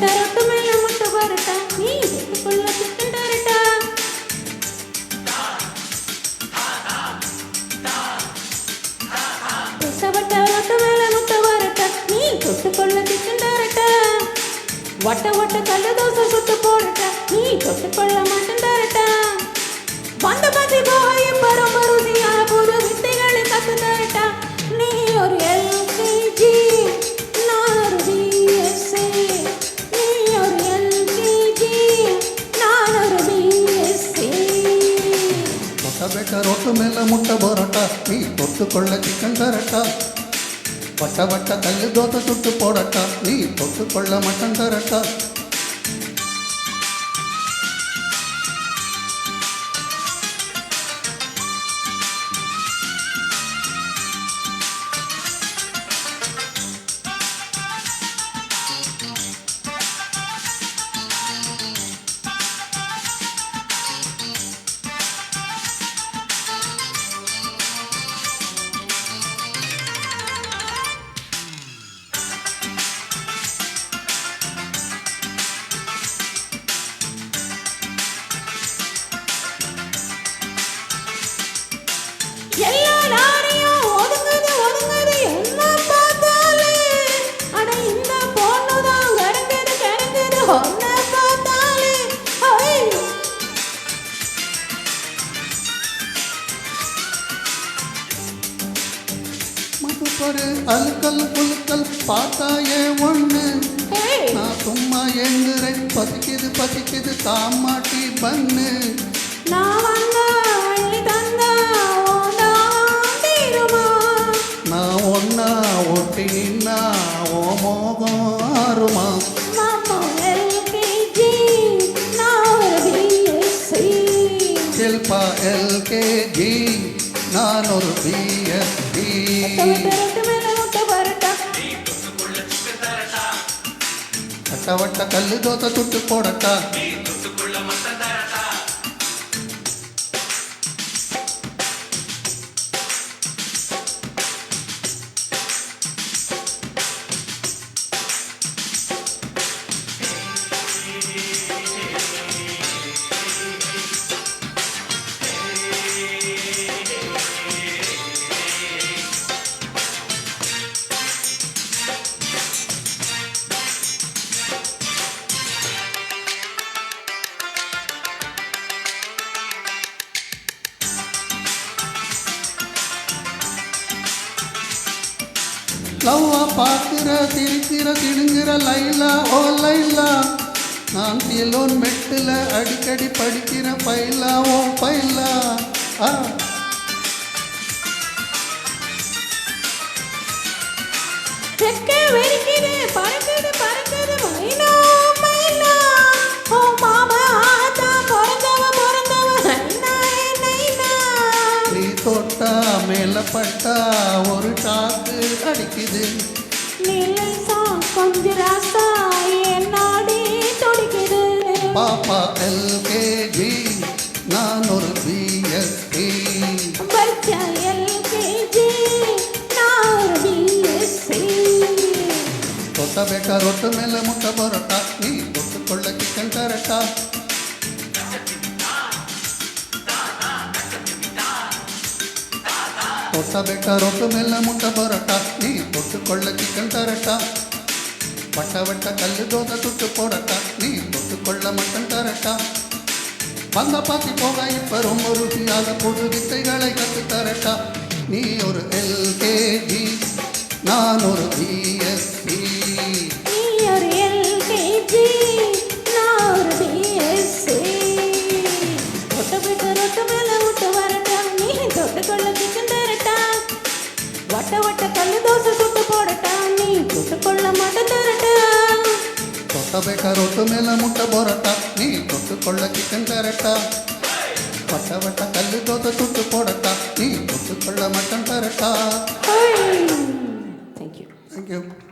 வட்ட ரொட்டு மேல முட்டை பரோட்டா நீ தொட்டுக்கொள்ள சிக்கன் டரட்டா வட்ட ரொட்டு மேல முட்டை பரோட்டா நீ தொட்டுக்கொள்ள சிக்கன் டரட்டா வட்ட வட்ட கல்லு தோசை சுட்டு போடட்டா நீ தொட்டுக்கொள்ள மட்டன் டரட்டா வந்த பத்தி போய் ரொம்ப ருசியான புது வித்தைகளை கத்து தரட்டா நீ ஒரு எல்கேஜி நான் ஒரு பிஎஸ்சி நீ ஒரு எல்கேஜி நான் ஒரு பிஎஸ்சி வட்ட ரொட்டு மேல முட்டை பரோட்டா நீ தொட்டுக்கொள்ள சிக்கன் டரட்டா வட்ட வட்ட கல்லு தோசை சுட்டு போடட்டா நீ தொட்டுக்கொள்ள மட்டன் டரட்டா எல்லாரையும் ஒதுங்குது ஒதுங்குது என்ன பார்த்தாலே அட இந்த பொண்ணுதான் கரங்குது கரங்குது ஒன்ன பார்த்தாலே மதுப்பரு அலுக்கல் புலுக்கல் பார்த்தாயே ஒண்ணு நான் சும்மா எங்குறேன் பசிக்குது பசிக்குது தாமாட்டி பண்ணு நான் வந்தா அள்ளி தந்தா நான் ஒன்னா ஒட்டி நின்னா ஓ மோகம் ஆறுமா ஷில்பா எல்கேஜி நான் ஒரு பிஎஸ்சி வட்ட வட்ட கல்லு தோசை சுட்டு போடட்டா லவ்வா பார்க்கிற சிரிக்கிற திடுங்கிற லைலா ஓ லைலா நான் சிலோன் மெட்டில் அடிக்கடி படிக்கிற பைலா ஓ பைலா பறக்குது பறக்குது மைனா மைனா ஓ மாமா ஆத்தா பிறந்தவ நைனா நீ தொட்டா மேல பட்டா ஒரு டாக்கு அடிக்குது நீலசா கொஞ்சம் ராசா என்னோடி துடிக்குது பாப்பா எல்கேஜி நான் ஒரு பிஎஸ்சி பச்சா எல்கேஜி நான் ஒரு பிஎஸ்சி தொட்ட பேட்டா ரொட்டு மேல முட்டை பரோட்டா நீ தொட்டுக்கொள்ள சிக்கன் டரட்டா தொட்ட பேட்டா ரொட்டு மேல முட்டை பரோட்டா நீ தொட்டுக்கொள்ள சிக்கன் டரட்டா வட்ட வட்ட கல்லு தோசை சுட்டு போடட்டா நீ தொட்டுக்கொள்ள மட்டன் டரட்டா வந்த பாத்தி போக இப்ப ரொம்ப ருசியாக புது வித்தைகளை கத்து தரட்டா நீ ஒரு எல்கேஜி நான் ஒரு பிஎஸ்சி நீ ஒரு எல்கேஜி நான் ஒரு பிஎஸ்சி ரொட்டு மேல முட்டை பரோட்டா நீ தொட்டுக்கொள்ள சிக்கன் டரட்டா வட்ட வட்ட கல்லு தோசை சுட்டு போடட்டா நீ தொட்டுக்கொள்ள மட்டன் டரட்டா தொட்ட பேட்டா ரொட்டு மேல முட்டை பரோட்டா நீ தொட்டுக்கொள்ள சிக்கன் டரட்டா வட்ட வட்ட கல்லு தோசை சுட்டு போடட்டா நீ தொட்டுக்கொள்ள mutton டரட்டா Thank you. Thank you.